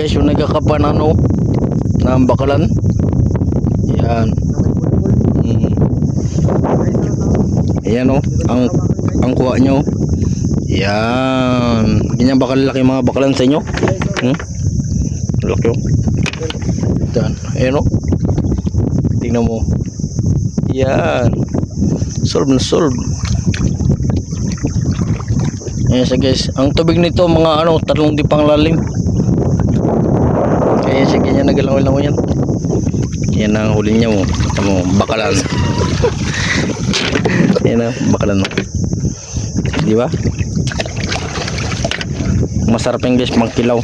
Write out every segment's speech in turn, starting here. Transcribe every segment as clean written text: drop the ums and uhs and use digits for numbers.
guys yung nagkakapan ano ng bakalan. Yan. Ayan o, ang kuha nyo. Yan. Ganyan ba kalaki mga bakalan sa inyo? Laki o. Yan. Ayan o. Tingnan mo. Yan. Solve na solve. Ayan siya guys. Ang tubig nito mga ano, 3 dipang lalim. Kaya siya ganyan nagalangoy-langoy yan. Yan ang huli niya mo. Bakalan. Yan ang bakalan mo. Di ba? Masarap yung guys magkilaw.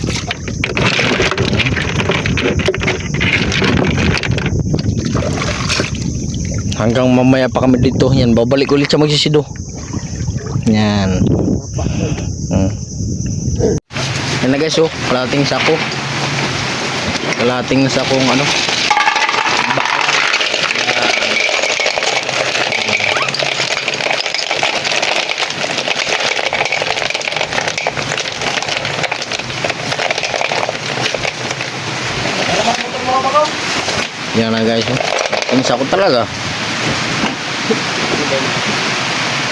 Hanggang mamaya pa kami dito. Yan, babalik ulit sa magsisido. Yan. Yan na guys, oh, kalahating sako. Kalahating sakong ano. Yan na guys, oh. Ang sako talaga.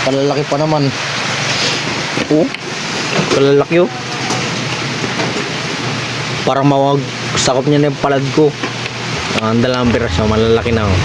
Palalaki pa naman. Oh, palalaki oh. Para mawag sakop niya na yung palad ko. Ang dalawang piraso, malalaki na oh.